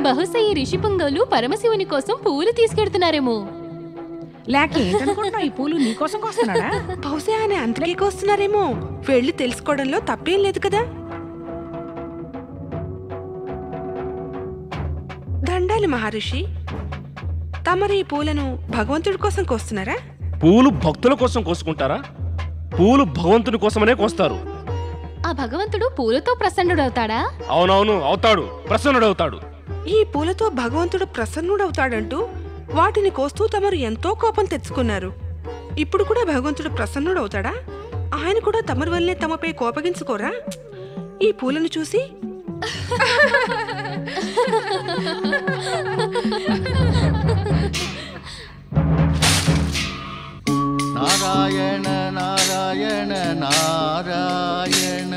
బహుశా ఈ ఋషి పుంగవులు పరమశివుని కోసం పువ్వులు తీసుకెడుతున్నారేమో. లేక ఏంటనుకుంటున్నావు, ఈ పూలు నీకోసం కోస్తున్నాడా? బహుశా ఆయన అంతకే కోస్తున్నారేమో. వెళ్ళి తెలుసుకోవడంలో తప్పేం లేదు కదా. దండాలి మహర్షి, తమరు ఈ పూలను భగవంతుడి కోసం కోస్తున్నారా? పూలు భక్తుల కోసం కోసుకుంటారా? పూలు భగవంతుని కోసమనే కోస్తారు. ఆ భగవంతుడు పూలతో ప్రసన్నుడవుతాడా? అవునవును, అవుతాడు, ప్రసన్నుడవుతాడు. ఈ పూలతో భగవంతుడు ప్రసన్నుడవుతాడంటూ వాటిని కోస్తూ తమరు ఎంతో కోపం తెచ్చుకున్నారు. ఇప్పుడు కూడా భగవంతుడు ప్రసన్నుడవుతాడా? ఆయన కూడా తమరు వల్లే తమపై కోపగించుకోరా? ఈ పూలను చూసి నారాయణ నారాయణ నారాయణ,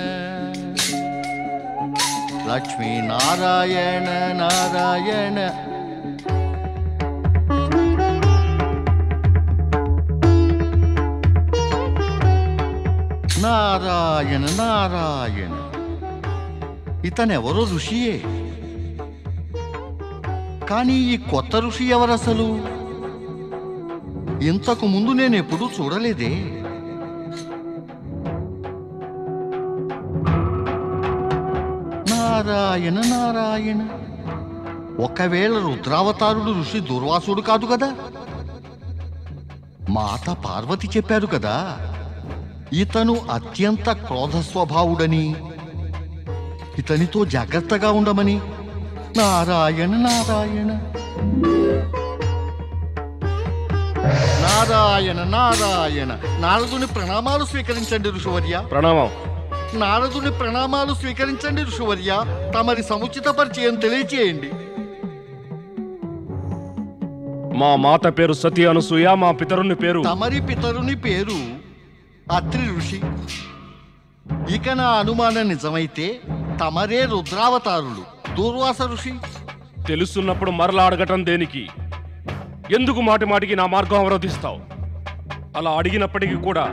లక్ష్మీ నారాయణ నారాయణ, నారాయణ నారాయణ. ఇతనెవరో ఋషియే, కానీ ఈ కొత్త ఋషి ఎవరసలు? ఇంతకు ముందు నేనెప్పుడూ చూడలేదే. నారాయణ నారాయణ, ఒకవేళ రుద్రావతారుడు ఋషి దుర్వాసుడు కాదు కదా? మాత పార్వతి చెప్పారు కదా ఇతను అత్యంత క్రోధ స్వభావుడని, ఇతనితో జాగ్రత్తగా ఉండమని. నారాయణ నారాయణ నారాయణ నారాయణ. నారదుని ప్రణామాలు స్వీకరించండి ఋషివర్య. ప్రణామం. నారదుని ప్రణామాలు స్వీకరించండి ఋషివర్య. తమరి సముచిత పరిచయం తెలియచేయండి. మా మాత పేరు సతీ అనసూయ, మా పితరుని పేరు. తమరి పితరుని పేరు అత్రి ఋషి. ఇక నా అనుమానం నిజమైతే తమరే రుద్రావతారులు, దూర్వాస ఋషి. తెలుసున్నప్పుడు మరలా అడగటం దేనికి? ఎందుకు మాటి మాటికి నా మార్గం అవరోధిస్తావు? అలా అడిగినప్పటికీ కూడా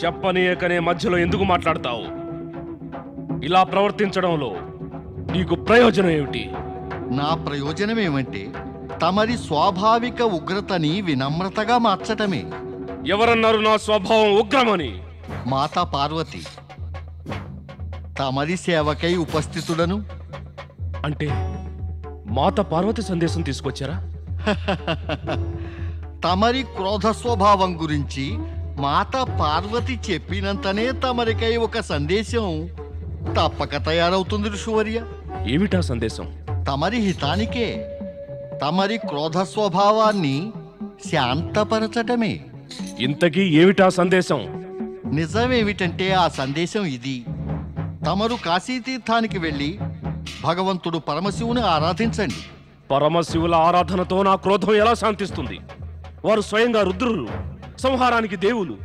చెప్పనీయకనే మధ్యలో ఎందుకు మాట్లాడతావు? ఇలా ప్రవర్తించడంలో నీకు ప్రయోజనం ఏమిటి? నా ప్రయోజనం ఏమంటే తమరి స్వాభావిక ఉగ్రతని వినమ్రతగా మార్చటమే. ఎవరన్నారు నా స్వభావం ఉగ్రమని? మాతా పార్వతి తమరి సేవకై ఉపస్థితుడను. అంటే మాత పార్వతి సందేశం తీసుకొచ్చారా? తమరి క్రోధ స్వభావం గురించి మాత పార్వతి చెప్పినంతనే తమరికై ఒక సందేశం తప్పక తయారవుతుంది ఋషివర్య. ఏమిటా సందేశం? తమరి హితానికే. తమరి క్రోధ స్వభావాన్ని శాంతపరచటమే. ఇంతకీ ఏమిటా సందేశం? నిజమేమిటంటే ఆ సందేశం ఇది: తమరు కాశీతీర్థానికి వెళ్ళి భగవంతుడు పరమశివుని ఆరాధించండి. పరమశివుల ఆరాధనతో నా క్రోధం ఎలా శాంతిస్తుంది? వారు స్వయంగా రుద్రులు, సంహారానికి దేవులు.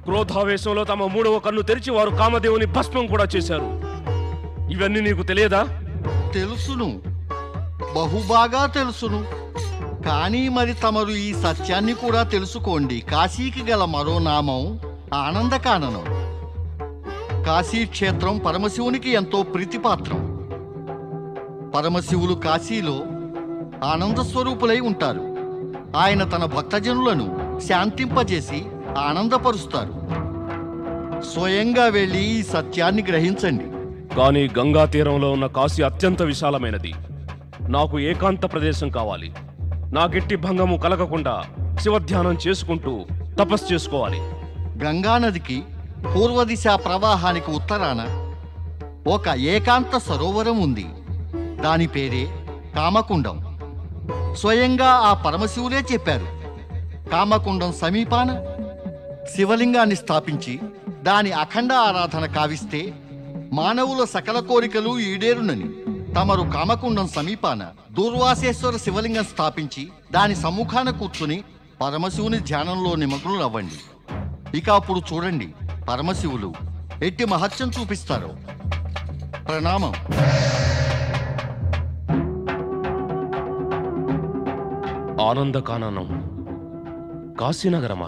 క్రోధావేశంలో తమ మూడవ కన్ను తెరిచి వారు కామదేవుని భస్మం కూడా చేశారు. ఇవన్నీ నీకు తెలియదా? తెలుసును, బహుబాగా తెలుసును. కానీ మరి తమరు ఈ సత్యాన్ని కూడా తెలుసుకోండి. కాశీకి గల మరో నామం ఆనందకాననం. కాశీక్షేత్రం పరమశివునికి ఎంతో ప్రీతిపాత్రం. పరమశివులు కాశీలో ఆనంద స్వరూపులై ఉంటారు. ఆయన తన భక్తజనులను శాంతింపజేసి ఆనందపరుస్తారు. స్వయంగా వెళ్ళి ఈ సత్యాన్ని గ్రహించండి. కానీ గంగా తీరంలో ఉన్న కాశీ అత్యంత విశాలమైనది. నాకు ఏకాంత ప్రదేశం కావాలి. నాకెట్టి భంగము కలగకుండా శివధ్యానం చేసుకుంటూ తపస్సు చేసుకోవాలి. గంగానదికి పూర్వదిశా ప్రవాహానికి ఉత్తరాన ఒక ఏకాంత సరోవరం ఉంది. దాని పేరే కామకుండం. స్వయంగా ఆ పరమశివులే చెప్పారు. కామకుండం సమీపాన శివలింగాన్ని స్థాపించి దాని అఖండ ఆరాధన కావిస్తే మానవుల సకల కోరికలు ఈడేరునని. తమరు కామకుండం సమీపాన దూర్వాసేశ్వర శివలింగం స్థాపించి దాని సమ్ముఖాన కూర్చుని పరమశివుని ధ్యానంలో నిమగ్నులు అవ్వండి. ఇక అప్పుడు చూడండి పరమశివులు ఎట్టి మహత్యం చూపిస్తారో. ప్రణామం. ఆనందకాననం కాశీనగరమా?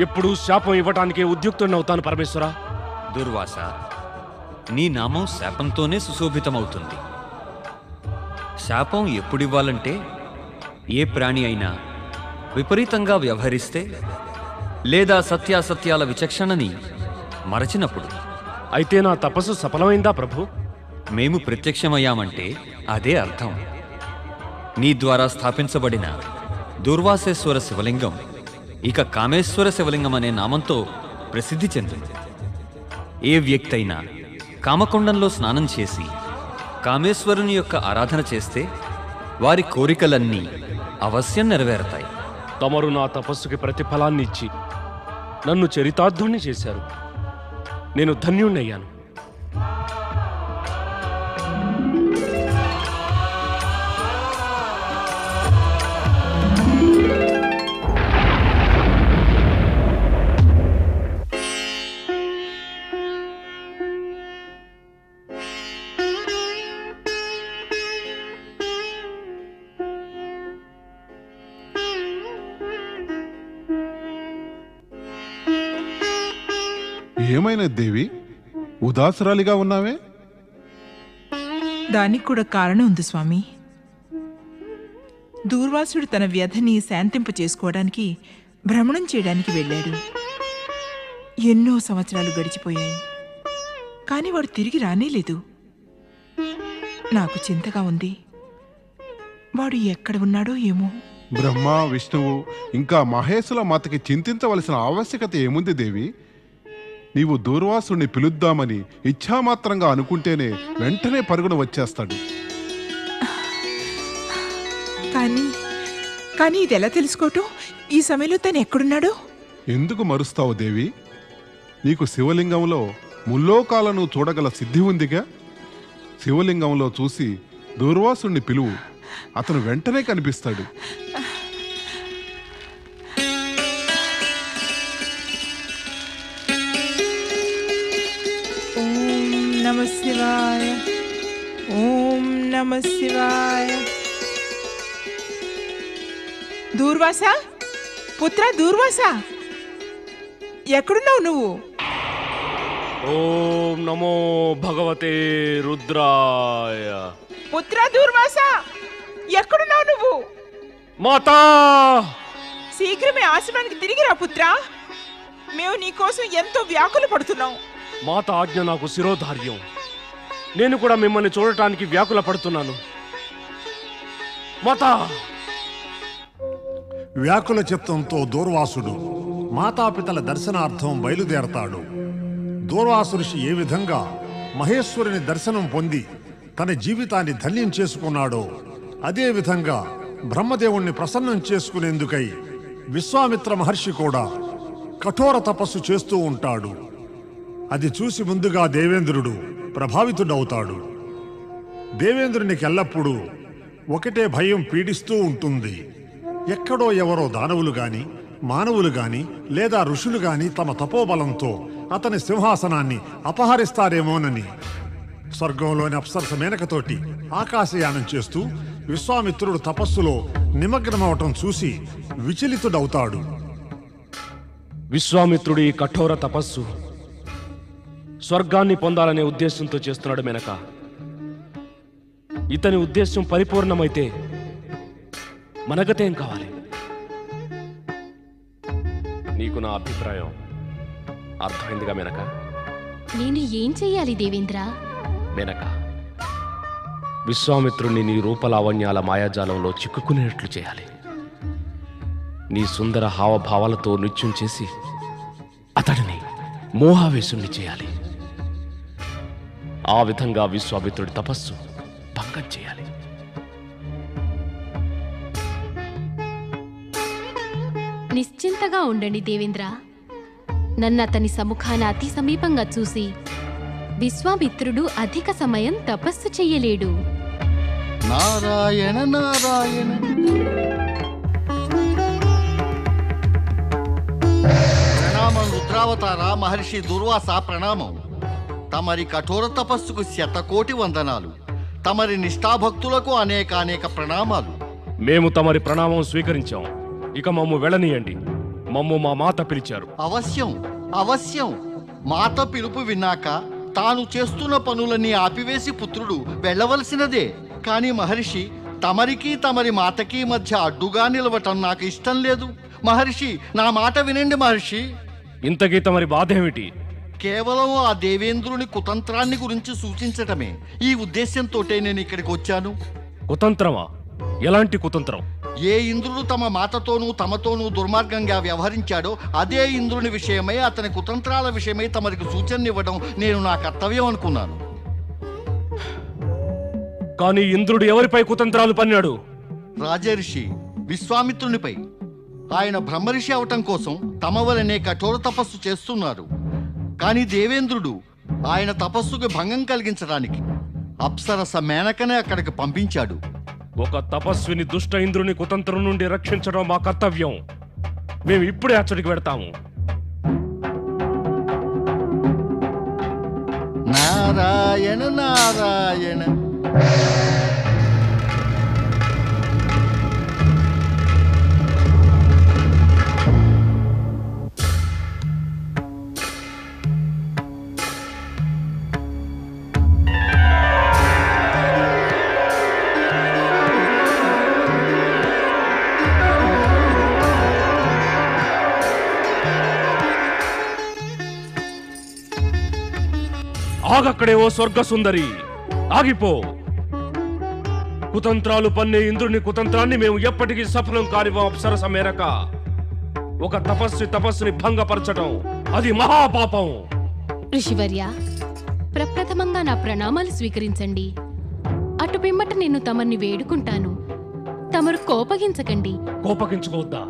ఎప్పుడూ శాపం ఇవ్వటానికే ఉద్యుక్తుడినవుతాను పరమేశ్వర. దుర్వాస, నీ నామం శాపంతోనే సుశోభితమవుతుంది. శాపం ఎప్పుడివ్వాలంటే ఏ ప్రాణి అయినా విపరీతంగా వ్యవహరిస్తే లేదా సత్యాసత్యాల విచక్షణని మరచినప్పుడు. అయితే నా తపస్సు సఫలమైందా ప్రభు? మేము ప్రత్యక్షమయ్యామంటే అదే అర్థం. నీ ద్వారా స్థాపించబడిన దుర్వాసేశ్వర శివలింగం ఇక కామేశ్వర శివలింగం అనే నామంతో ప్రసిద్ధి చెందింది. ఏ వ్యక్తి అయినా కామకొండంలో స్నానం చేసి కామేశ్వరుని యొక్క ఆరాధన చేస్తే వారి కోరికలన్నీ అవశ్యం నెరవేరతాయి. తమరు నా తపస్సుకి ప్రతిఫలాన్ని ఇచ్చి నన్ను చరితార్థుణ్ణి చేశారు. నేను ధన్యుణ్ణయ్యాను. ఏమైనా దేవి, ఉదాసరాలిగా ఉన్నావే? దానికి కూడా కారణం ఉంది స్వామి. దూర్వాసుడు తన వ్యధని శాంతింప చేసుకోవడానికి భ్రమణం చేయడానికి వెళ్ళాడు. ఎన్నో సంవత్సరాలు గడిచిపోయాయి, కానీ వాడు తిరిగి రానేలేదు. నాకు చింతగా ఉంది. వాడు ఎక్కడ ఉన్నాడో ఏమో. బ్రహ్మ, విష్ణువు ఇంకా మహేశుల మాతకి చింతించవలసిన ఆవశ్యకత ఏముంది దేవి? నీవు దూర్వాసుని పిలుద్దామని ఇచ్ఛామాత్రంగా అనుకుంటేనే వెంటనే పరుగున వచ్చేస్తాడు. కానీ ఇది ఎలా తెలుసుకోవటం? ఈ సమయంలో తను ఎక్కడున్నాడో? ఎందుకు మరుస్తావు దేవి? నీకు శివలింగంలో ముల్లోకాలను చూడగల సిద్ధి ఉందిగా. శివలింగంలో చూసి దూర్వాసుని పిలువు, అతను వెంటనే కనిపిస్తాడు. నమ శివాయ, ఓం నమ శివాయ. దూర్వాస, పుత్ర దూర్వాస, ఎక్కడున్నావు నువ్వు? ఓం నమో భగవతే రుద్రాయ. పుత్ర దూర్వాస, ఎక్కడున్నావు నువ్వు? మాతా, శీఘ్రమే ఆశ్రమానికి తిరిగి రా పుత్ర. మేము నీకోసం ఎంతో వ్యాకుల పడుతున్నాం. మాత ఆజ్ఞ నాకు శిరోధార్యం. నేను కూడా మిమ్మల్ని చూడటానికి వ్యాకుల పడుతున్నాను. మాతా. వ్యాకుల చిత్తంతో దూర్వాసుడు మాతాపితల దర్శనార్థం బయలుదేరతాడు. దూర్వాసు ఋషి ఏ విధంగా మహేశ్వరుని దర్శనం పొంది తన జీవితాన్ని ధన్యం చేసుకున్నాడో అదే విధంగా బ్రహ్మదేవుణ్ణి ప్రసన్నం చేసుకునేందుకై విశ్వామిత్ర మహర్షి కూడా కఠోర తపస్సు చేస్తూ ఉంటాడు. అది చూసి ముందుగా దేవేంద్రుడు ప్రభావితుడవుతాడు. దేవేంద్రునికి ఎల్లప్పుడూ ఒకటే భయం పీడిస్తూ ఉంటుంది. ఎక్కడో ఎవరో దానవులు గాని, మానవులు గాని లేదా ఋషులు గాని తమ తపోబలంతో అతని సింహాసనాన్ని అపహరిస్తారేమోనని. స్వర్గంలోని అప్సరస మేనకతోటి ఆకాశయానం చేస్తూ విశ్వామిత్రుడు తపస్సులో నిమగ్నమవటం చూసి విచలితుడవుతాడు. విశ్వామిత్రుడి ఈ కఠోర తపస్సు స్వర్గాన్ని పొందాలనే ఉద్దేశంతో చేస్తున్నాడు మెనక. ఇతని ఉద్దేశం పరిపూర్ణమైతే మనగతేం కావాలి? నీకు నా అభిప్రాయం అర్థమైందిగా మెనక? నేను ఏం చెయ్యాలి దేవేంద్ర? మెనక, విశ్వామిత్రుణ్ణి నీ రూపలావణ్యాల మాయాజాలంలో చిక్కుకునేట్లు చేయాలి. నీ సుందర హావభావాలతో నృత్యం చేసి అతడిని మోహావేశుణ్ణి చేయాలి. ఆ విధంగా విశ్వామిత్రుడి తపస్సు భంగం చేయాలి. నిశ్చింతగా ఉండండి దేవేంద్ర. నన్ను అతని సముఖాన అతి సమీపంగా చూసి విశ్వామిత్రుడు అధిక సమయం తపస్సు చెయ్యలేడు. నారాయణ నారాయణ. ప్రణామం రుద్రావతార మహర్షి దుర్వాస, ప్రణామం. తమరి కఠోర తపస్సుకు శతకోటి వందనాలు. తమరి నిష్ఠాభక్తులకు అనేక ప్రణామాలు. మేము తమరి ప్రణామం స్వీకరించాం. ఇక మమ్ము వెళ్ళనీయండి. మమ్ము మా మాత పిలిచారు. అవశ్యం అవశ్యం. మాత పిలుపు విన్నాక తాను చేస్తున్న పనులన్నీ ఆపివేసి పుత్రుడు వెళ్ళవలసినదే. కాని మహర్షి, తమరికి తమరి మాతకి మధ్య అడ్డుగా నిలవటం నాకు ఇష్టం లేదు. మహర్షి, నా మాట వినండి మహర్షి. ఇంతకీ తమరి బాధ ఏమిటి? కేవలం ఆ దేవేంద్రుని కుతంత్రాన్ని గురించి సూచించటమే. ఈ ఉద్దేశంతోటే నేను ఇక్కడికి వచ్చాను. కుతంత్రమా? ఎలాంటి కుతంత్రం? ఏ ఇంద్రుడు తమ మాతతోనూ తమతోనూ దుర్మార్గంగా వ్యవహరించాడో అదే ఇంద్రుని విషయమై, అతని కుతంత్రాల విషయమై తమరికి సూచననివ్వడం నేను నా కర్తవ్యం అనుకున్నాను. కానీ ఇంద్రుడు ఎవరిపై కుతంత్రాలు పన్నాడు? రాజర్షి విశ్వామిత్రునిపై. ఆయన బ్రహ్మర్షి అవటం కోసం తమ వలనే కఠోర తపస్సు చేస్తున్నారు. కానీ దేవేంద్రుడు ఆయన తపస్సుకు భంగం కలిగించడానికి అప్సరస మేనకనే అక్కడికి పంపించాడు. ఒక తపస్విని దుష్ట ఇంద్రుని కుతంత్రం నుండి రక్షించడం మా కర్తవ్యం. మేము ఇప్పుడే అచ్చడికి వెడతాము. నారాయణ నారాయణ. ఆగక్కడే ఓ స్వర్గ సుందరి, ఆగిపో. కుతంత్రాలు పన్నే ఇంద్రుని కుతంత్రాన్ని మేము ఎప్పటికీ సఫలం కానివ్వం. అప్సరస మేరక ఒక తపస్సుని భంగపరచడం అది మహాపాపం. ఋషివర్య, ప్రప్రథమంగా నా ప్రణామాలు స్వీకరించండి. అటు పిమ్మట నేను తమర్ని వేడుకుంటాను. తమరు కోపగించకండి. కోపగించుకోవద్దా?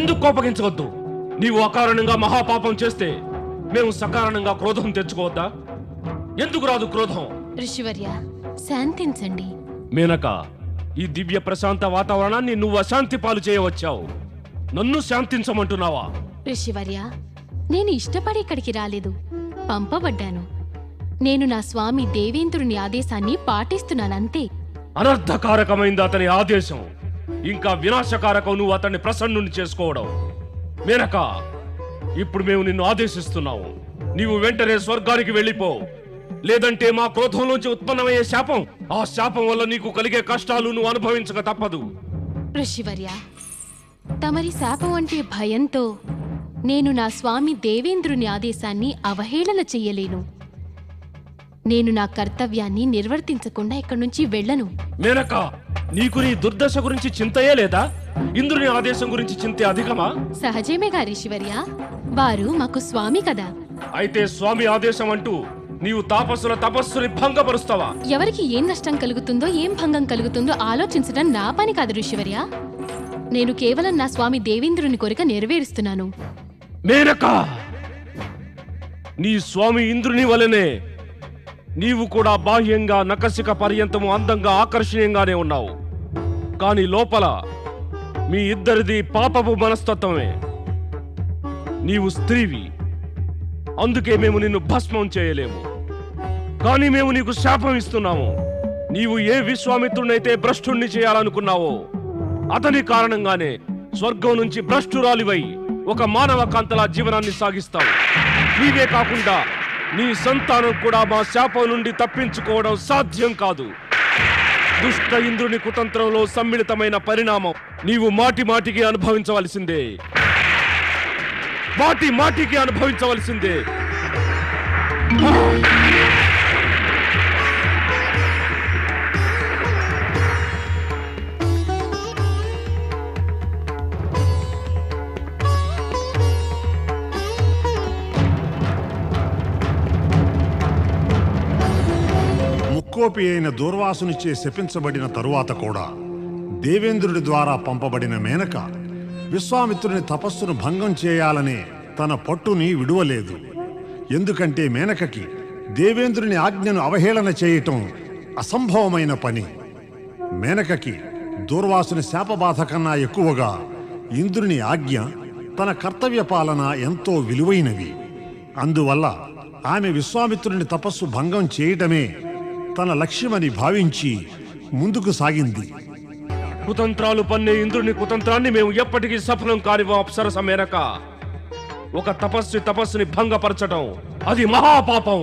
ఎందుకు కోపగించవద్దు? నీవు అకారణంగా మహాపాపం చేస్తే మేము సకారణంగా క్రోధం తెచ్చుకోవద్దా? ఎందుకు రాదు క్రోధం? ఋషివర్య, శాంతించండి. మేనక, ఈ దివ్య ప్రశాంత వాతావరణాన్ని నువ్వు అశాంతి పాలు చేయవచ్చావు. నన్ను శాంతించమంటున్నావా? ఋషివర్య, నేను ఇష్టపడి ఇక్కడికి రాలేదు, పంపబడ్డాను. నేను నా స్వామి దేవేంద్రుని ఆదేశాన్ని పాటిస్తున్నానంతే. అనర్థకారకమైంది అతని ఆదేశం. ఇంకా వినాశకారకం నువ్వు అతన్ని ప్రసన్నుని చేసుకోవడం. మేనక, ఇప్పుడు మేము నిన్ను ఆదేశిస్తున్నావు. నీవు వెంటనే స్వర్గానికి వెళ్ళిపో. లేదంటే మా క్రోధంలోంచి ఉత్పన్నమయ్యే శాపం, ఆ శాపం వల్ల నీకు కలిగే కష్టాలు నువ్వు అనుభవించక తప్పదు. ఋషివర్య, తమరి శాపం అంటే భయంతో నేను నా స్వామి దేవేంద్రుని ఆదేశాన్ని అవహేళన చెయ్యలేను. నేను నా కర్తవ్యాన్ని నిర్వర్తించకుండా ఇక్కడి నుంచి వెళ్ళను. మేనక, నీకు నీ దుర్దశ గురించి చింతయే లేదా? ఇంద్రుని ఆదేశం గురించి చింతే అధికమా? సహజమేగా ఋషివర్య, వారు మాకు స్వామి కదా. అయితే స్వామి ఆదేశం అంటూ నీవు తాపస్సుల తపస్సుని భంగపరుస్తావా? ఎవరికి ఏం నష్టం కలుగుతుందో, ఏం భంగం కలుగుతుందో ఆలోచించడం నా పని కాదు ఋషివర్య. నేను కేవలం నా స్వామి దేవేంద్రుని కోరిక నెరవేరుస్తున్నాను. మేనక, నీ స్వామి ఇంద్రుని వలనే నీవు కూడా బాహ్యంగా నకసిక పర్యంతము అందంగా ఆకర్షణీయంగానే ఉన్నావు. కాని లోపల మీ ఇద్దరిది పాపపు మనస్తత్వమే. నీవు స్త్రీవి, అందుకే మేము నిన్ను భస్మం చేయలేము. కానీ మేము నీకు శాపం ఇస్తున్నాము. నీవు ఏ విశ్వామిత్రునైతే భ్రష్టుణ్ణి చేయాలనుకున్నావో అతని కారణంగానే స్వర్గం నుంచి భ్రష్టురాలివై ఒక మానవ కాంతలా జీవనాన్ని సాగిస్తావు. నీవే కాకుండా నీ సంతానం కూడా మా శాపం నుండి తప్పించుకోవడం సాధ్యం కాదు. దుష్ట ఇంద్రుని కుతంత్రంలో సమ్మిళితమైన పరిణామం నీవు మాటి మాటికి అనుభవించవలసిందే. మాటి మాటికి అనుభవించవలసిందే. ముక్కోపి అయిన దూర్వాసునిచే శపించబడిన తరువాత కూడా దేవేంద్రుడి ద్వారా పంపబడిన మేనక విశ్వామిత్రుని తపస్సును భంగం చేయాలనే తన పట్టుని విడువలేదు. ఎందుకంటే మేనకకి దేవేంద్రుని ఆజ్ఞను అవహేళన చేయటం అసంభవమైన పని. మేనకకి దూర్వాసుని శాపబాధ కన్నా ఎక్కువగా ఇంద్రుని ఆజ్ఞ, తన కర్తవ్య పాలన ఎంతో విలువైనవి. అందువల్ల ఆమె విశ్వామిత్రుని తపస్సు భంగం చేయటమే తన లక్ష్యమని భావించి ముందుకు సాగింది. కుతంత్రాలు పన్నే ఇంద్రుని కుతంత్రాన్ని మేము ఎప్పటికీ సఫలం కానివ్వం. అప్సరస మేనక, ఒక తపస్సుని భంగపరచటం అది మహాపాపం.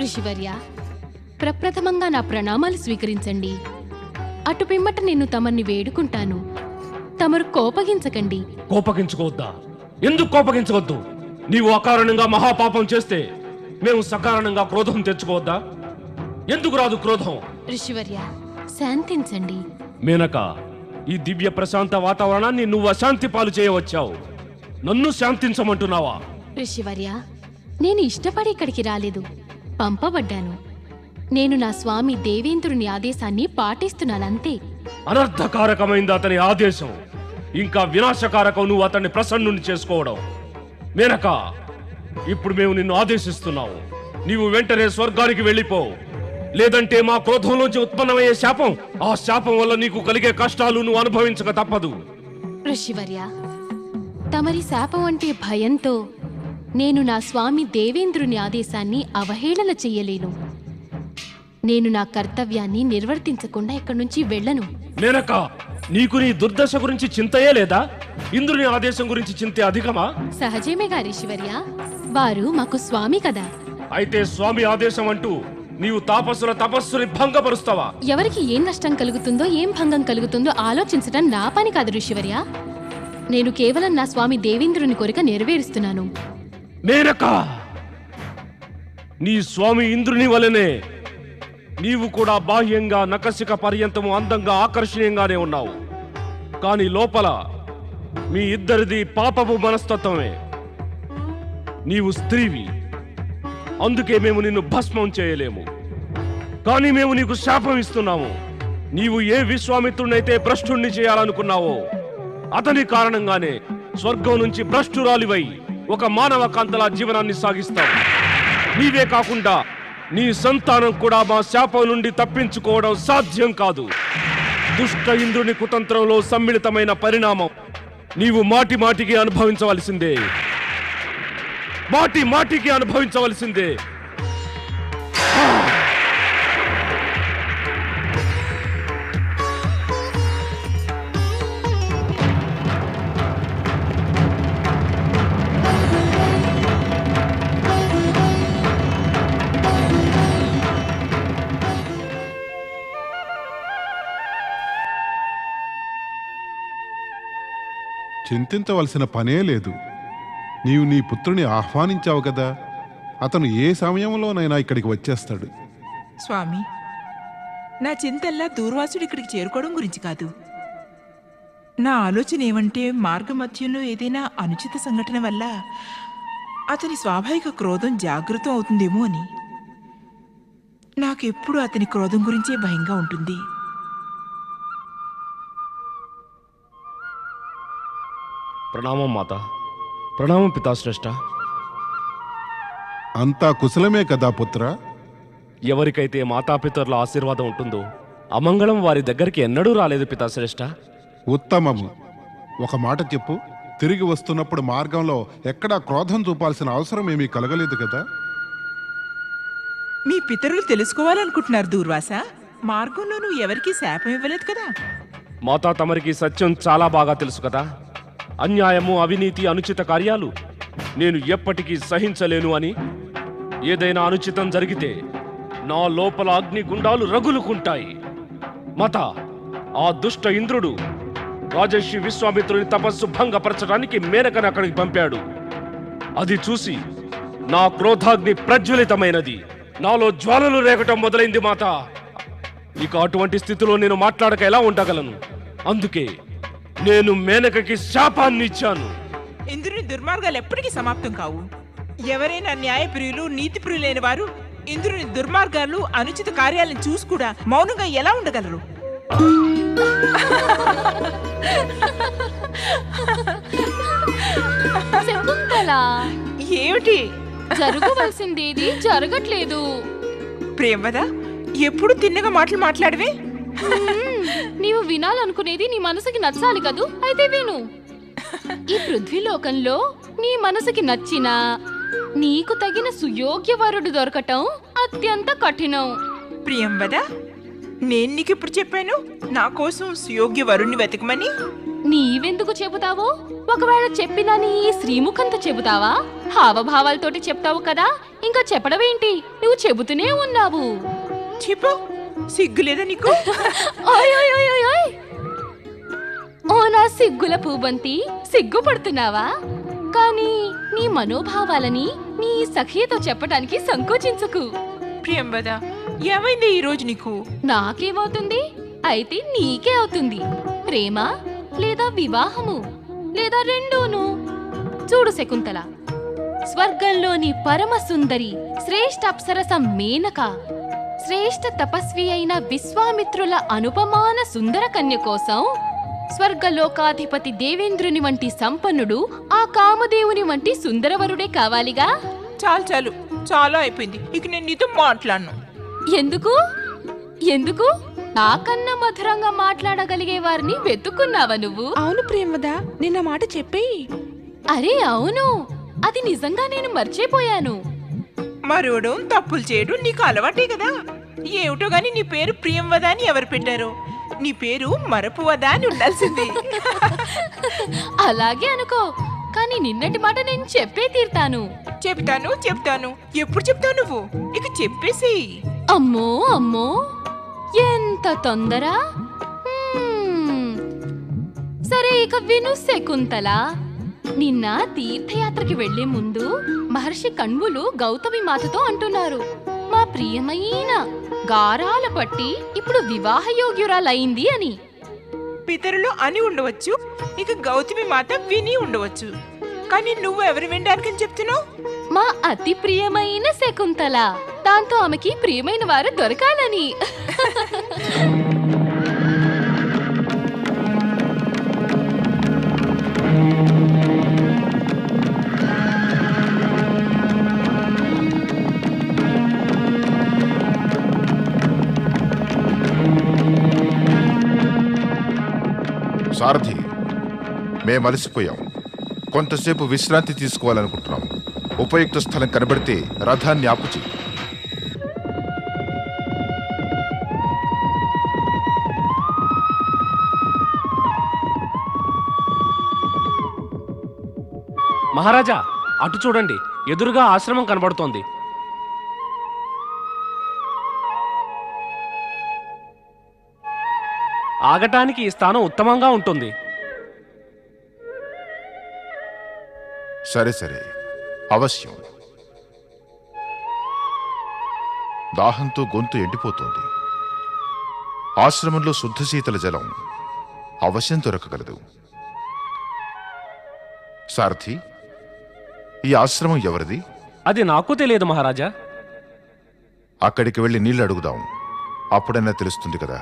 ఋషివర్య, ప్రప్రథమంగా నా ప్రణామాలు స్వీకరించండి. అటు పిమ్మట నేను తమర్ని వేడుకుంటాను. తమరు కోపగించకండి. కోపగించుకోవద్దా? ఎందుకు కోపగించవద్దు? నీవు అకారణంగా మహాపాపం చేస్తే మేము సకారణంగా క్రోధం తెచ్చుకోవద్దా? ఎందుకు రాదు క్రోధం? ఋషివర్య, శాంతించండి. మేనక, ఈ దివ్య ప్రశాంత వాతావరణాన్ని నువ్వు అశాంతి పాలు చేయవచ్చావు. నన్ను శాంతించమంటున్నావా? ఋషివర్య, నేను ఇష్టపడి ఇక్కడికి రాలేదు, పంపబడ్డాను. నేను నా స్వామి దేవేంద్రుని ఆదేశాన్ని పాటిస్తున్నానంతే. అనర్థకారకమైంది అతని ఆదేశం, ఇంకా వినాశకారకం నువ్వు అతన్ని ప్రసన్నుని చేసుకోవడం. మేనక, ఇప్పుడు మేము నిన్ను ఆదేశిస్తున్నావు. నీవు వెంటనే స్వర్గానికి వెళ్ళిపో. లేదంటే మా క్రోధంలోంచి ఉత్పన్నమయ్యే శాపం, ఆ శాపం వల్ల నీకు కలిగే కష్టాలు నువ్వు అనుభవించక తప్పదు. ఋషివర్య, తమరి శాపం అంటే భయంతో నేను నా స్వామి దేవేంద్రుని ఆదేశాన్ని అవహేళన చెయ్యలేను. నేను నా కర్తవ్యాన్ని నిర్వర్తించకుండా ఇక్కడి నుంచి వెళ్ళను. మేనక, నీకు నీ దుర్దశ గురించి చింతయే లేదా? ఇంద్రుని ఆదేశం గురించి చింతే అధికమా? సహజమేగా ఋషివర్య, వారు మాకు స్వామి కదా. అయితే స్వామి ఆదేశం అంటూ నీవు తాపస్సుల తపస్సుని భంగపరుస్తావా? ఎవరికి ఏం నష్టం కలుగుతుందో, ఏం భంగం కలుగుతుందో ఆలోచించడం నా పని కాదు ఋషివర్య. నేను కేవలం నా స్వామి దేవేంద్రుని కోరిక నెరవేరుస్తున్నాను. మేనక, నీ స్వామి ఇంద్రుని వలనే నీవు కూడా బాహ్యంగా నకసిక పర్యంతము అందంగా ఆకర్షణీయంగానే ఉన్నావు. కానీ లోపల మీ ఇద్దరిది పాపపు మనస్తత్వమే. నీవు స్త్రీవి, అందుకే మేము నిన్ను భస్మం చేయలేము. కానీ మేము నీకు శాపం ఇస్తున్నాము. నీవు ఏ విశ్వామిత్రునైతే భ్రష్టుణ్ణి చేయాలనుకున్నావో అతని కారణంగానే స్వర్గం నుంచి భ్రష్టురాలివై ఒక మానవ కాంతలా జీవనాన్ని సాగిస్తావు. నీవే కాకుండా నీ సంతానం కూడా మా శాపం నుండి తప్పించుకోవడం సాధ్యం కాదు. దుష్ట ఇంద్రుని కుతంత్రంలో సమ్మిళితమైన పరిణామం నీవు మాటి మాటికి అనుభవించవలసిందే. మాటి మాటికి అనుభవించవలసిందే. చింతించవలసిన పనే లేదు. నీవు నీ పుత్రుని ఆహ్వానించావు కదా, అతను ఏ సమయంలోనైనా ఇక్కడికి వచ్చేస్తాడు. స్వామి, నా చింతల్లా దూర్వాసుడు ఇక్కడికి చేరుకోవడం గురించి కాదు. నా ఆలోచన ఏమంటే, మార్గమధ్యంలో ఏదైనా అనుచిత సంఘటన వల్ల అతని స్వాభావిక క్రోధం జాగృతం అవుతుందేమో అని. నాకెప్పుడు అతని క్రోధం గురించే భయంగా ఉంటుంది. ప్రణామం మాత. ప్రణామం పితాశ్రేష్ట. అంతా కుశలమే కదా పుత్ర? ఎవరికైతే మాతాపితరుల ఆశీర్వాదం ఉంటుందో అమంగళం వారి దగ్గరికి ఎన్నడూ రాలేదు పితాశ్రేష్ట. ఉత్తమము. ఒక మాట చెప్పు, తిరిగి వస్తున్నప్పుడు మార్గంలో ఎక్కడా క్రోధం చూపాల్సిన అవసరం ఏమీ కలగలేదు కదా? మీ పితరులు తెలుసుకోవాలనుకుంటున్నారు దూర్వాస. మార్గంలో నువ్వు ఎవరికీ శాపం ఇవ్వలేదు కదా? మాతా, తమరికి సత్యం చాలా బాగా తెలుసు కదా. అన్యాయము, అవినీతి, అనుచిత కార్యాలు నేను ఎప్పటికీ సహించలేను అని. ఏదైనా అనుచితం జరిగితే నా లోపల అగ్నిగుండాలు రగులుకుంటాయి. మాత, ఆ దుష్ట ఇంద్రుడు రాజర్షి విశ్వామిత్రుని తపస్సు భంగపరచడానికి మేనకను అక్కడికి పంపాడు. అది చూసి నా క్రోధాగ్ని ప్రజ్వలితమైనది. నాలో జ్వాలలు రేగటం మొదలైంది మాత. ఇక అటువంటి స్థితిలో నేను మాట్లాడక ఎలా ఉండగలను? అందుకే నేను మేనకకి శాపాన్ని ఇచ్చాను. ఇంద్రుని దుర్మార్గాలు ఎప్పటికీ సమాప్తం కావు. ఎవరైనా న్యాయప్రియులు, నీతిప్రియులైన వారు ఇంద్రుని దుర్మార్గాలు, అనుచిత కార్యాలను చూసి కూడా మౌనంగా ఎలా ఉండగలరు? ఏమిటి జరగవలసిందేది జరగట్లేదు. ప్రేమద, ఎప్పుడు తిన్నగా మాటలు మాట్లాడవే? నీవు వినాలనుకునేది నీ మనసుకి నచ్చాలి కదూ, అయితే విను. ఈ పృథ్వీలోకంలో నీ మనసుకి నచ్చినా నీకు తగిన సుయోగ్య వరుడు దొరకటం అత్యంత కఠినం. ప్రియంవద, నేను నీకు ఇప్పుడు చెప్పాను నా కోసం సుయోగ్య వరుణ్ణి వెతకమని? నీవెందుకు చెబుతావు? ఒకవేళ చెప్పినా నీ శ్రీముఖంతో చెబుతావా? హావభావాలతోటి చెప్తావు కదా, ఇంకా చెప్పడమేంటి? నువ్వు చెబుతూనే ఉన్నావు. చెప్పు, సిగ్గులేదా నీకు? ఓయ్ ఓయ్ ఓయ్ ఓయ్ ఓయ్. ఓ నా సిగ్గుల పూబంతి, సిగ్గుపడుతున్నావా? కానీ నీ మనోభావాలని నీ సఖితో చెప్పడానికి సంకోచించుకు. ప్రియంవద, ఏమైంది ఈ రోజు నీకు? నాకేమవుతుంది? అయితే నీకే అవుతుంది. ప్రేమ లేదా వివాహము లేదా రెండూను. చూడు శకుంతల, స్వర్గంలోని పరమ సుందరి శ్రేష్ఠ అప్సరస మేనక, శ్రేష్ఠ తపస్వి అయిన విశ్వామిత్రుల అనుపమాన సుందర కన్య కోసం స్వర్గలోకాధిపతి దేవేంద్రుని వంటి సంపన్నుడు, ఆ కామదేవుని వంటి సుందరవరుడే కావాలిగా. చాలు చాలు, చాలా అయిపోయింది. ఇక నేను నీతో మాట్లాడను. ఎందుకు? ఎందుకు? నాకన్నా మధురంగా మాట్లాడగలిగే వారిని వెతుక్కున్నావా నువ్వు? అవును ప్రేమద, నిన్న మాట చెప్పేయి. అరే అవును, అది నిజంగా నేను మర్చిపోయాను. మరోడు తప్పులు చేయడం నీకు అలవాటే కదా. ఏమిటో గాని నీ పేరు ప్రియంవద అని ఎవరు పెట్టారో? నీ పేరు మరపువద అని ఉండాల్సింది. అలాగే అనుకో, కానీ నిన్నటి మాట నేను చెప్పే తీర్తాను. చెప్తాను చెప్తాను. ఎప్పుడు చెప్తావు నువ్వు? ఇక చెప్పేసి. అమ్మో అమ్మో, ఎంత తొందర! సరే, ఇక విను శకుంతల. నిన్న తీర్థయాత్రకి వెళ్లే ముందు మహర్షి కణ్వులు గౌతమి మాతతో అంటున్నారు, మా ప్రియమైన గారాల పట్టి ఇప్పుడు వివాహయోగ్యురాలైంది అని. పితరులు అని ఉండవచ్చు, ఇక గౌతమి మాత విని ఉండవచ్చు, కానీ నువ్వు ఎవరు వినడానికని చెప్తున్నావు? మా అతి ప్రియమైన శకుంతల, దాంతో ఆమెకి ప్రియమైన వారు దొరకాలని. సారథి, మేము అలసిపోయాం. కొంతసేపు విశ్రాంతి తీసుకోవాలనుకుంటున్నాం. ఉపయుక్త స్థలం కనబడితే రథాన్ని ఆపుచి. మహారాజా, అటు చూడండి, ఎదురుగా ఆశ్రమం కనబడుతోంది. ఆగటానికి ఈ స్థానం ఉత్తమంగా ఉంటుంది. సరే సరే, అవశ్యం. దాహంతో గొంతు ఎండిపోతోంది. ఆశ్రమంలో శుద్ధ శీతల జలం అవశ్యం దొరకగలదు. సారథి, ఈ ఆశ్రమం ఎవరిది? అది నాకు తెలియదు మహారాజా. అక్కడికి వెళ్ళి నీళ్లు అడుగుదాం, అప్పుడైనా తెలుస్తుంది కదా.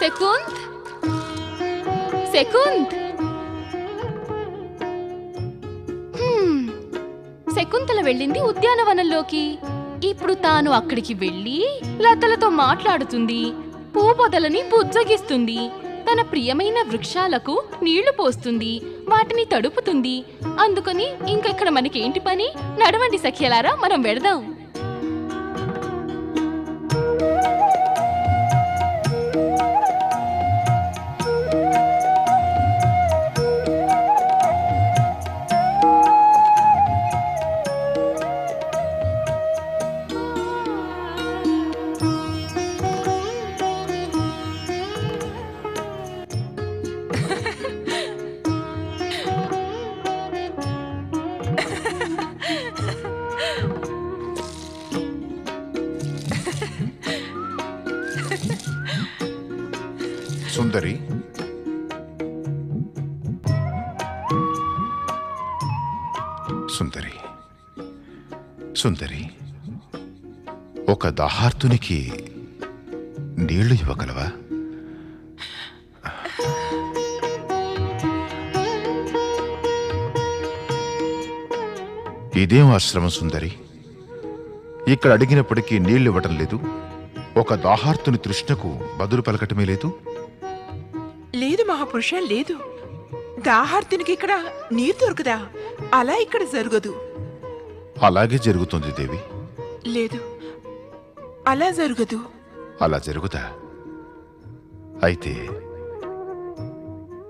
శకుంత్, శకుంత్. శకుంతల వెళ్ళింది ఉద్యానవనంలోకి. ఇప్పుడు తాను అక్కడికి వెళ్ళి లతలతో మాట్లాడుతుంది, పూపొదలని బుజ్జగిస్తుంది, తన ప్రియమైన వృక్షాలకు నీళ్లు పోస్తుంది, వాటిని తడుపుతుంది. అందుకని ఇంకెక్కడ మనకేంటి పని? నడవండి సఖ్యలారా, మనం వెడదాం. సుందరి, సుందరి, సుందరి, ఒక దాహార్తునికి నీళ్లు ఇవ్వగలవా? ఇదేం ఆశ్రమం సుందరి? ఇక్కడ అడిగినప్పటికీ నీళ్లు ఇవ్వటం లేదు. ఒక దాహార్తుని తృష్ణకు బదులు పలకటమే లేదు. లేదు మహాపురుష, లేదు. దాహార్తునికి ఇక్కడ నీరు దొరకదా? అలా ఇక్కడ జరగదు. అలాగే జరుగుతుంది దేవి. లేదు, అలా జరగదు. అలా జరుగుదా? అయితే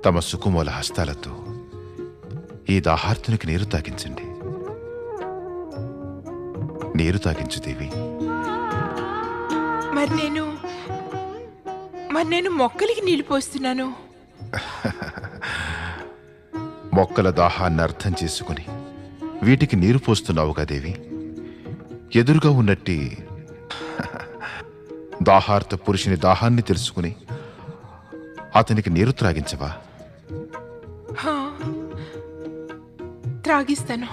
తమ సుకుమూల హస్తాలతో ఈ దాహార్తునికి నీరు తాగించండి. నీరు తాగించు దేవి. మరి నేను మొక్కలకి నీళ్లు పోస్తున్నాను. మొక్కల దాహాన్ని అర్థం చేసుకుని వీటికి నీరు పోస్తున్నావుగా దేవి. ఎదురుగా ఉన్నట్టి దాహార్త పురుషుని దాహాన్ని తెలుసుకుని అతనికి నీరు త్రాగించవా? హా, త్రాగిస్తాను.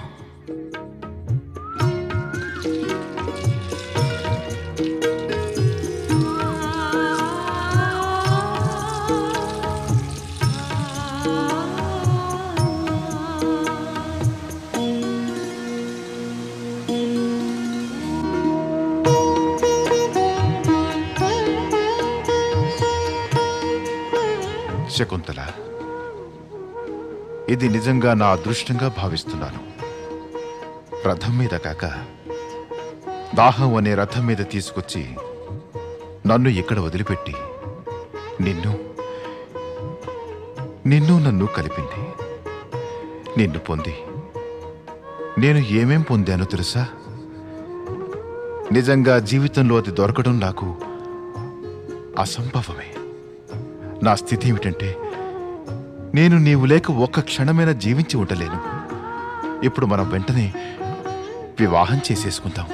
శకుంతల, ఇది నిజంగా నా అదృష్టంగా భావిస్తున్నాను. రథం మీద కాక దాహం అనే రథం మీద తీసుకొచ్చి నన్ను ఇక్కడ వదిలిపెట్టి నిన్ను నన్ను కలిపింది. నిన్ను పొంది నేను ఏమేం పొందానో తెలుసా? నిజంగా జీవితంలో అది దొరకడం నాకు అసంభవమే. నా స్థితి ఏమిటంటే నేను నీవు లేక ఒక్క క్షణమైనా జీవించి ఉండలేను. ఇప్పుడు మనం వెంటనే వివాహం చేసేసుకుందాం.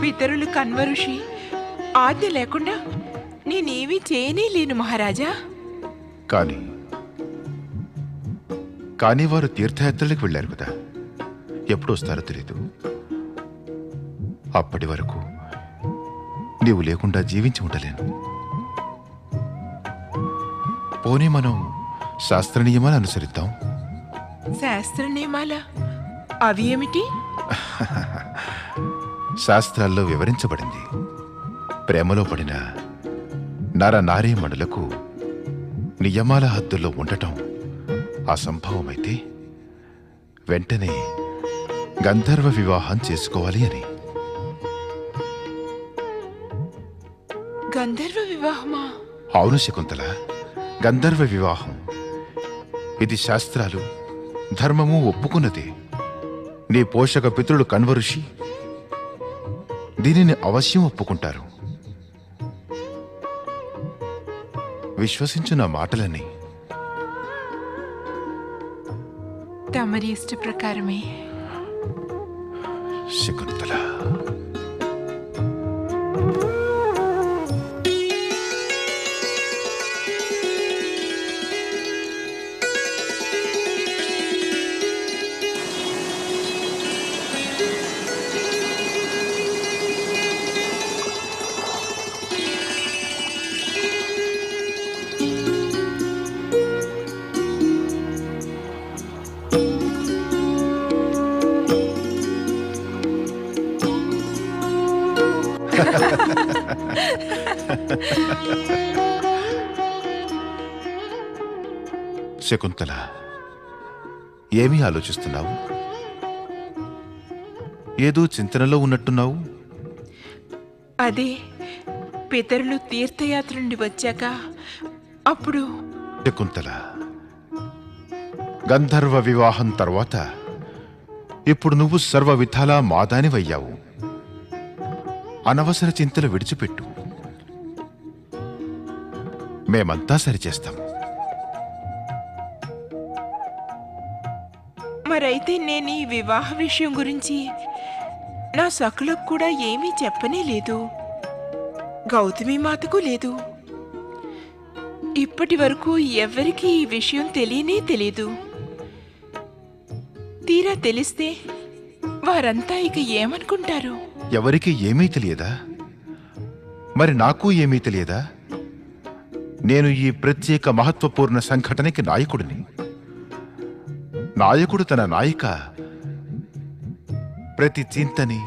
పితరులు కన్వఋషి ఆజ్ఞ లేకుండా నేనేమీ చేయనే లేను మహారాజా. కానీ వారు తీర్థయాత్రలకు వెళ్ళారు కదా, ఎప్పుడు వస్తారో తెలీదు. అప్పటి వరకు నీవు లేకుండా జీవించి ఉండలేను. పోనీ మనం శాస్త్ర నియమాలు అనుసరిద్దాం. శాస్త్ర నియమాల అవి ఏమిటి? శాస్త్రాల్లో వివరించబడింది. ప్రేమలో పడిన నర నారీమణులకు నియమాల హద్దుల్లో ఉండటం అసంభవమైతే వెంటనే గంధర్వ వివాహం చేసుకోవాలి అని. గంధర్వ వివాహమా? అవును శకుంతల, గంధర్వ వివాహం. ఇది శాస్త్రాలు ధర్మము ఒప్పుకున్నది. నీ పోషక పితృడు కన్వఋషి దీనిని అవశ్యం ఒప్పుకుంటారు. విశ్వసించు నా మాటలని. తమరి ఇష్ట ప్రకారమే. శకుంతల, శకుంతల, ఏమీ ఆలోచిస్తున్నావు? ఏదో చింతనలో ఉన్నట్టున్నావు. అదే పితరులు తీర్థయాత్ర నుండి వచ్చాక అప్పుడు. శకుంతల, గంధర్వ వివాహం తర్వాత ఇప్పుడు నువ్వు సర్వ విధాలా మాదానివయ్యావు. అనవసర చింతలు విడిచిపెట్టు. మేమంతా సరిచేస్తాం. మరైతే నేను ఈ వివాహ విషయం గురించి నా సకులకు కూడా ఏమీ చెప్పనే లేదు. గౌతమి మాతకు లేదు. ఇప్పటి వరకు ఎవరికీ ఈ విషయం తెలియనే తెలీదు. తీరా తెలిస్తే వారంతా ఇక ఏమనుకుంటారు? ఎవరికి ఏమీ తెలియదా? మరి నాకు ఏమీ తెలియదా? నేను ఈ ప్రత్యేక మహత్వపూర్ణ సంఘటనకి నాయకుడిని. నాయకుడు తన నాయిక ప్రతి చింతని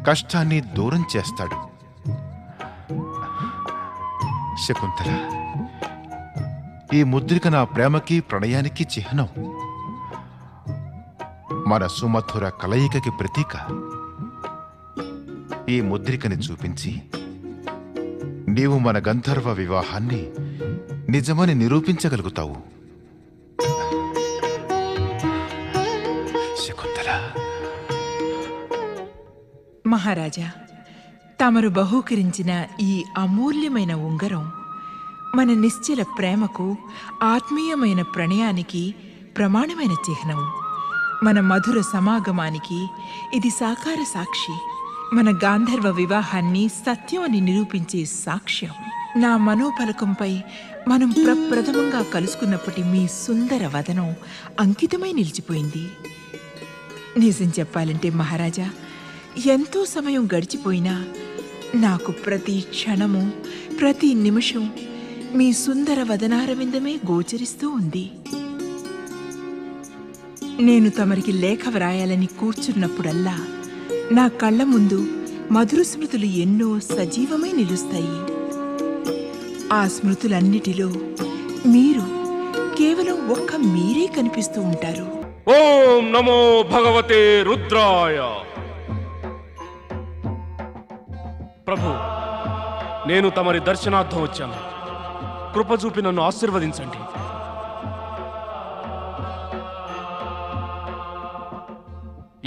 కష్టాన్ని దూరం చేస్తాడు. శకుంతల, ఈ ముద్రిక నా ప్రేమకి ప్రణయానికి చిహ్నం. మన సుమధుర కలయికకి ప్రతీక. ఈ ముద్రికని చూపించి నీవు మన గంధర్వ వివాహాన్ని నిజమని నిరూపించగలుగుతావు. శకుంతల. మహారాజా, తమరు బహూకరించిన ఈ అమూల్యమైన ఉంగరం మన నిశ్చల ప్రేమకు, ఆత్మీయమైన ప్రణయానికి ప్రమాణమైన చిహ్నం. మన మధుర సమాగమానికి ఇది సాకార సాక్షి. మన గాంధర్వ వివాహాన్ని సత్యం అని నిరూపించే సాక్ష్యం. నా మనోఫలకంపై మనం ప్రప్రథమంగా కలుసుకున్నప్పటి మీ సుందర వదనం అంకితమై నిలిచిపోయింది. నిజం చెప్పాలంటే మహారాజా, ఎంతో సమయం గడిచిపోయినా నాకు ప్రతి క్షణము, ప్రతి నిమిషం మీ సుందర వదనారవిందమే గోచరిస్తూ ఉంది. నేను తమరికి లేఖ వ్రాయాలని కూర్చున్నప్పుడల్లా నా కళ్ళ ముందు మధుర స్మృతులు ఎన్నో సజీవమై నిలుస్తాయి. ఆ స్మృతులన్నిటిలో మీరు, కేవలం ఒక్క మీరే కనిపిస్తూ ఉంటారు. ఓం నమో భగవతే రుద్రాయ. ప్రభు, నేను తమరి దర్శనార్థం వచ్చాను. కృప చూపి నన్ను ఆశీర్వదించండి.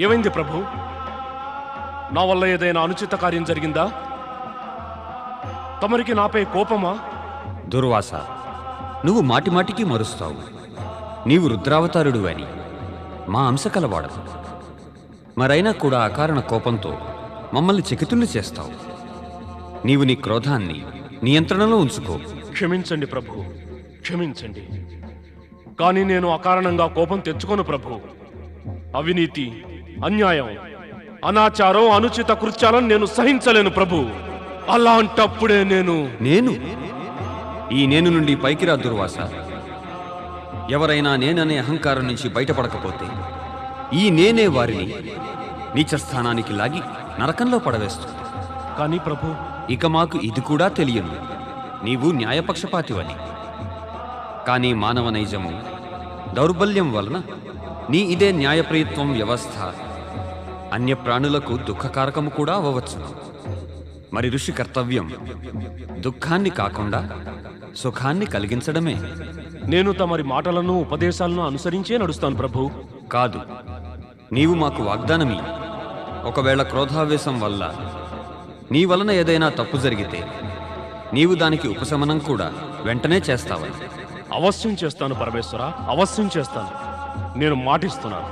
ఏమైంది ప్రభు? నా వల్ల ఏదైనా అనుచిత కార్యం జరిగిందా? తమరికి నాపై కోపమా? దుర్వాస, నువ్వు మాటిమాటికి మరుస్తావు. నీవు రుద్రావతారుడు అని మా అంశ కలవాడవు. మరైనా కూడా అకారణ కోపంతో మమ్మల్ని చకితుల్ని చేస్తావు. నీవు నీ క్రోధాన్ని నియంత్రణలో ఉంచుకో. క్షమించండి ప్రభు, క్షమించండి. కానీ నేను అకారణంగా కోపం తెచ్చుకోను ప్రభు. అవినీతి, అన్యాయం, అనాచారం, అనుచిత కృత్యాలను నేను సహించలేను ప్రభు. అలాంటప్పుడే నేను ఈ నేను నుండి పైకి రా దుర్వాస. ఎవరైనా నేననే అహంకారం నుంచి బయటపడకపోతే ఈ నేనే వారిని నీచస్థానానికి లాగి నరకంలో పడవేస్తుంది. కానీ ప్రభు, ఇక మాకు ఇది కూడా తెలియదు, నీవు న్యాయపక్షపాతివని. కానీ మానవ నైజము, దౌర్బల్యం వలన నీ ఇదే న్యాయప్రయత్వం వ్యవస్థ అన్య ప్రాణులకు దుఃఖకారకము కూడా అవ్వవచ్చును. మరి ఋషి కర్తవ్యం దుఃఖాన్ని కాకుండా సుఖాన్ని కలిగించడమే. నేను తమరి మాటలను, ఉపదేశాలను అనుసరించే నడుస్తాను ప్రభు. కాదు, నీవు మాకు వాగ్దానమి. ఒకవేళ క్రోధావేశం వల్ల నీ వలన ఏదైనా తప్పు జరిగితే నీవు దానికి ఉపశమనం కూడా వెంటనే చేస్తావని. అవశ్యం చేస్తాను పరమేశ్వర, అవశ్యం చేస్తాను. నేను మాటిస్తున్నాను.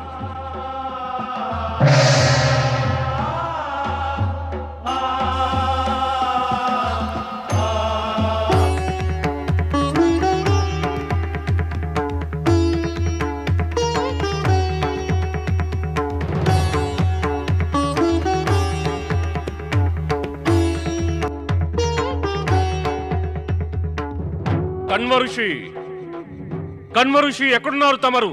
కన్వఋషి, కన్వఋషి ఎక్కడున్నారు తమరు?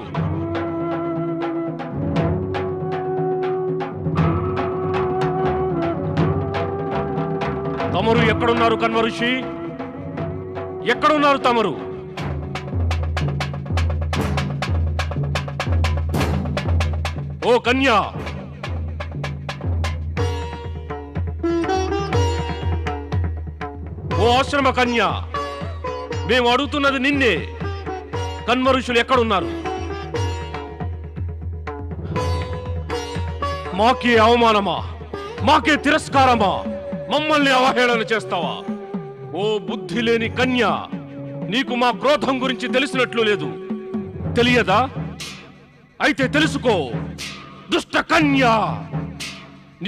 తమరు ఎక్కడున్నారు కన్వఋషి? ఎక్కడున్నారు తమరు? ఓ కన్యా, ఓ ఆశ్రమ కన్యా, మేము అడుగుతున్నది నిన్నే. కన్వఋషులు ఎక్కడున్నారు? మాకే అవమానమా? మాకే తిరస్కారమా? మమ్మల్ని అవహేళన చేస్తావా? ఓ బుద్ధి లేని కన్య, నీకు మా క్రోధం గురించి తెలిసినట్లు లేదు. తెలియదా? అయితే తెలుసుకో. దుష్ట కన్య,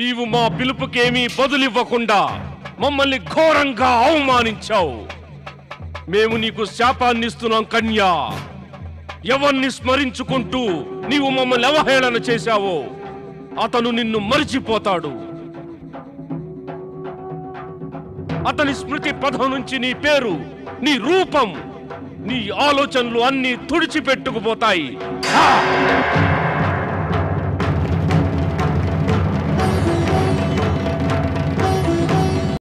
నీవు మా పిలుపుకేమీ బదులివ్వకుండా మమ్మల్ని ఘోరంగా అవమానించావు. మేము నీకు శాపాన్ని ఇస్తున్నాం కన్యా. ఎవరిని స్మరించుకుంటూ నీవు మమ్మల్ని అవహేళన చేశావో అతను నిన్ను మరిచిపోతాడు. అతని స్మృతి పథం నుంచి నీ పేరు, నీ రూపం, నీ ఆలోచనలు అన్నీ తుడిచిపెట్టుకుపోతాయి.